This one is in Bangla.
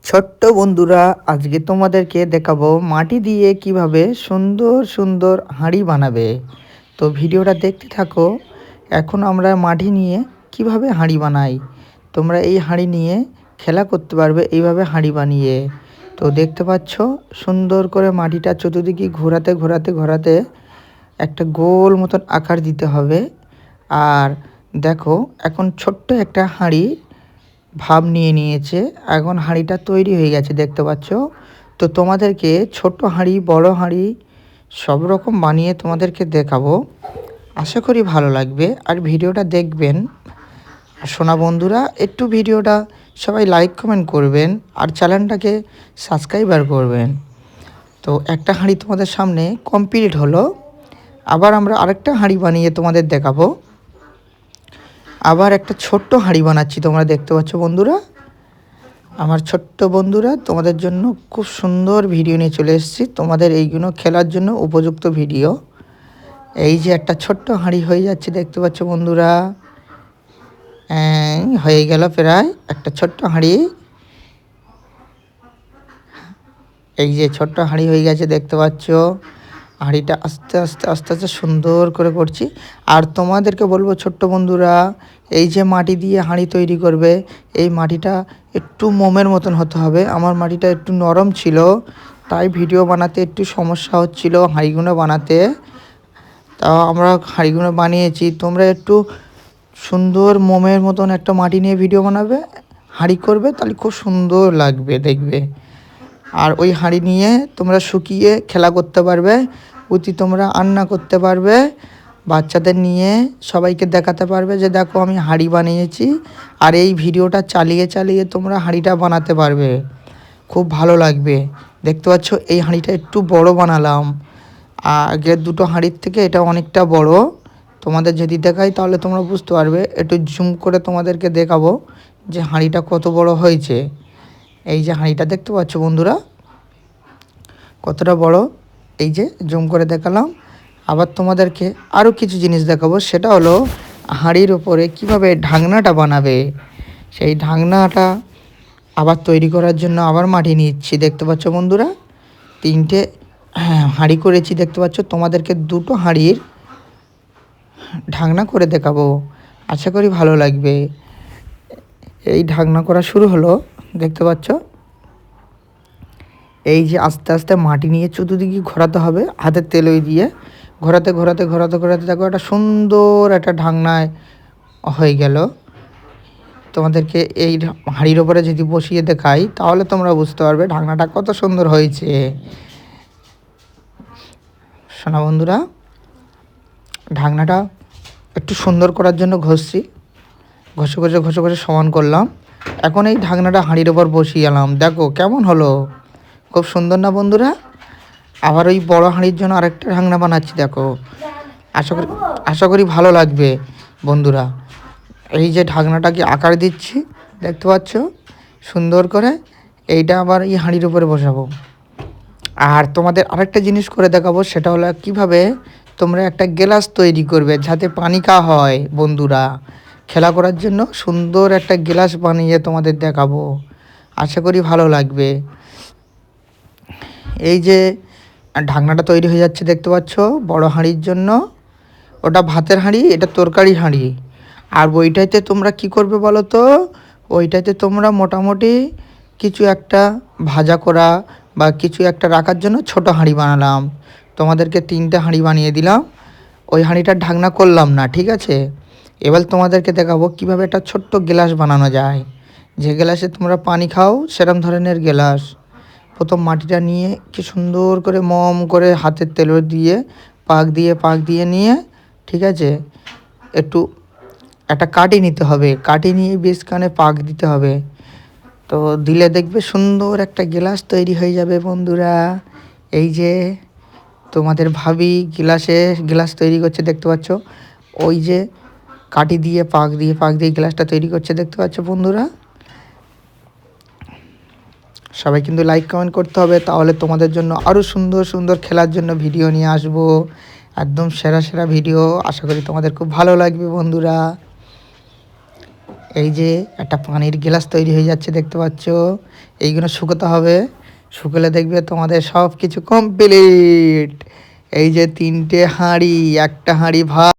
ছোট্ট বন্ধুরা, আজকে তোমাদেরকে দেখাবো মাটি দিয়ে কিভাবে সুন্দর সুন্দর হাঁড়ি বানাবে। তো ভিডিওটা দেখতে থাকো। এখন আমরা মাটি নিয়ে কিভাবে হাঁড়ি বানাই, তোমরা এই হাঁড়ি নিয়ে খেলা করতে পারবে এইভাবে হাঁড়ি বানিয়ে। তো দেখতে পাচ্ছ সুন্দর করে মাটিটা চতুর্দিকে ঘোরাতে ঘোরাতে ঘোরাতে একটা গোল মতন আকার দিতে হবে। আর দেখো এখন ছোট্ট একটা হাঁড়ি ভাব নিয়ে নিয়েছে, এখন হাঁড়িটা তৈরি হয়ে গেছে দেখতে পাচ্ছ। তো তোমাদেরকে ছোট হাঁড়ি বড় হাঁড়ি সব রকম বানিয়ে তোমাদেরকে দেখাবো, আশা করি ভালো লাগবে। আর ভিডিওটা দেখবেন। আর শোনা বন্ধুরা, একটু ভিডিওটা সবাই লাইক কমেন্ট করবেন আর চ্যানেলটাকে সাবস্ক্রাইবার করবেন। তো একটা হাঁড়ি তোমাদের সামনে কমপ্লিট হলো। আবার আমরা আরেকটা হাঁড়ি বানিয়ে তোমাদের দেখাবো। আবার একটা ছোট্ট হাঁড়ি বানাচ্ছি, তোমরা দেখতে পাচ্ছ বন্ধুরা। আমার ছোট্ট বন্ধুরা, তোমাদের জন্য খুব সুন্দর ভিডিও নিয়ে চলে এসেছি, তোমাদের এইগুলো খেলার জন্য উপযুক্ত ভিডিও। এই যে একটা ছোট্ট হাঁড়ি হয়ে যাচ্ছে দেখতে পাচ্ছ বন্ধুরা। হয়ে গেল প্রায় একটা ছোট্ট হাঁড়ি। এই যে ছোট্ট হাঁড়ি হয়ে গেছে দেখতে পাচ্ছ। হাঁড়িটা আস্তে আস্তে আস্তে আস্তে সুন্দর করে করছি। আর তোমাদেরকে বলবো ছোট্ট বন্ধুরা, এই যে মাটি দিয়ে হাঁড়ি তৈরি করবে, এই মাটিটা একটু মোমের মতন হতে হবে। আমার মাটিটা একটু নরম ছিল, তাই ভিডিও বানাতে একটু সমস্যা হচ্ছিল হাঁড়িগুলো বানাতে। তাও আমরা হাঁড়িগুলো বানিয়েছি। তোমরা একটু সুন্দর মোমের মতন একটা মাটি নিয়ে ভিডিও বানাবে, হাঁড়ি করবে, তাহলে খুব সুন্দর লাগবে দেখবে। আর ওই হাঁড়ি নিয়ে তোমরা শুকিয়ে খেলা করতে পারবে, তোমরা রান্না করতে পারবে, বাচ্চাদের নিয়ে সবাইকে দেখাতে পারবে যে দেখো আমি হাঁড়ি বানিয়েছি। আর এই ভিডিওটা চালিয়ে চালিয়ে তোমরা হাঁড়িটা বানাতে পারবে, খুব ভালো লাগবে। দেখতে পাচ্ছ এই হাঁড়িটা একটু বড় বানালাম, আগের দুটো হাঁড়ির থেকে এটা অনেকটা বড়। তোমাদের যদি দেখাই তাহলে তোমরা বুঝতে পারবে। একটু জুম করে তোমাদেরকে দেখাবো যে হাঁড়িটা কত বড় হয়েছে। এই যে হাঁড়িটা দেখতে পাচ্ছ বন্ধুরা কতটা বড়, এই যে জুম করে দেখালাম। আবার তোমাদেরকে আরও কিছু জিনিস দেখাবো, সেটা হলো হাঁড়ির ওপরে কিভাবে ঢাকনাটা বানাবে। সেই ঢাকনাটা আবার তৈরি করার জন্য আবার মাটি নিচ্ছি দেখতে পাচ্ছ বন্ধুরা। তিনটে হাঁড়ি করেছি দেখতে পাচ্ছ। তোমাদেরকে দুটো হাঁড়ির ঢাকনা করে দেখাবো, আশা করি ভালো লাগবে। এই ঢাকনা করা শুরু হলো দেখতে পাচ্ছ। এই যে আস্তে আস্তে মাটি নিয়ে চতুর্দিকে ঘোরাতে হবে হাতের তেলই দিয়ে, ঘোরাতে ঘোরাতে ঘোরাতে ঘোরাতে দেখো একটা সুন্দর একটা ঢাকনায় হয়ে গেল। তোমাদেরকে এই হাঁড়ির ওপরে যদি বসিয়ে দেখাই তাহলে তোমরা বুঝতে পারবে ঢাকনাটা কত সুন্দর হয়েছে। শোনা বন্ধুরা, ঢাকনাটা একটু সুন্দর করার জন্য ঘষছি, ঘষে ঘষে ঘষে ঘষে সমান করলাম। এখন এই ঢাকনাটা হাঁড়ির ওপর বসিয়ে এলাম, দেখো কেমন হলো, খুব সুন্দর না বন্ধুরা। আবার ওই বড় হাঁড়ির জন্য আরেকটা ঢাকনা বানাচ্ছি, দেখো আশা করি ভালো লাগবে বন্ধুরা। এই যে ঢাকনাটাকে আকার দিচ্ছি দেখতে পাচ্ছ সুন্দর করে। এইটা আবার এই হাঁড়ির উপরে বসাবো। আর তোমাদের আরেকটা জিনিস করে দেখাবো, সেটা হলো কিভাবে তোমরা একটা গ্লাস তৈরি করবে যাতে পানি খাওয়া হয় বন্ধুরা। খেলা করার জন্য সুন্দর একটা গ্লাস বানিয়ে তোমাদের দেখাবো, আশা করি ভালো লাগবে। এই যে ঢাকনাটা তৈরি হয়ে যাচ্ছে দেখতে পাচ্ছ বড় হাঁড়ির জন্য। ওটা ভাতের হাঁড়ি, এটা তরকারি হাঁড়ি। আর ওইটাতে তোমরা কি করবে বলো তো, ওইটাতে তোমরা মোটামুটি কিছু একটা ভাজা করা বা কিছু একটা রাখার জন্য ছোট হাঁড়ি বানালাম। তোমাদেরকে তিনটে হাঁড়ি বানিয়ে দিলাম, ওই হাঁড়িটার ঢাকনা করলাম না, ঠিক আছে। এবার তোমাদেরকে দেখাবো কিভাবে একটা ছোট্ট গ্লাস বানানো যায়, যে গ্লাসে তোমরা পানি খাও সেরকম ধরনের গ্লাস। প্রথম মাটিটা নিয়ে কি সুন্দর করে মম করে হাতের তেল দিয়ে পাক দিয়ে নিয়ে, ঠিক আছে, একটু একটা কাঠি নিতে হবে, কাঠি নিয়ে বেশ কানে পাক দিতে হবে। তো দিলে দেখবে সুন্দর একটা গ্লাস তৈরি হয়ে যাবে বন্ধুরা। এই যে তোমাদের ভাবি গ্লাস তৈরি করছে দেখতে পাচ্ছ, ওই যে কাঠি দিয়ে পাক দিয়ে গ্লাসটা তৈরি করছে দেখতে পাচ্ছ বন্ধুরা। সবাই কিন্তু লাইক কমেন্ট করতে হবে, তাহলে তোমাদের জন্য আরও সুন্দর সুন্দর খেলার জন্য ভিডিও নিয়ে আসবো, একদম সেরা সেরা ভিডিও। আশা করি তোমাদের খুব ভালো লাগবে বন্ধুরা। এই যে একটা পানির গ্লাস তৈরি হয়ে যাচ্ছে দেখতে পাচ্ছ। এইগুলো শুকোতে হবে, শুকলে দেখবে তোমাদের সব কিছু কমপ্লিট। এই যে 3টে হাঁড়ি, একটা হাঁড়ি ভাত।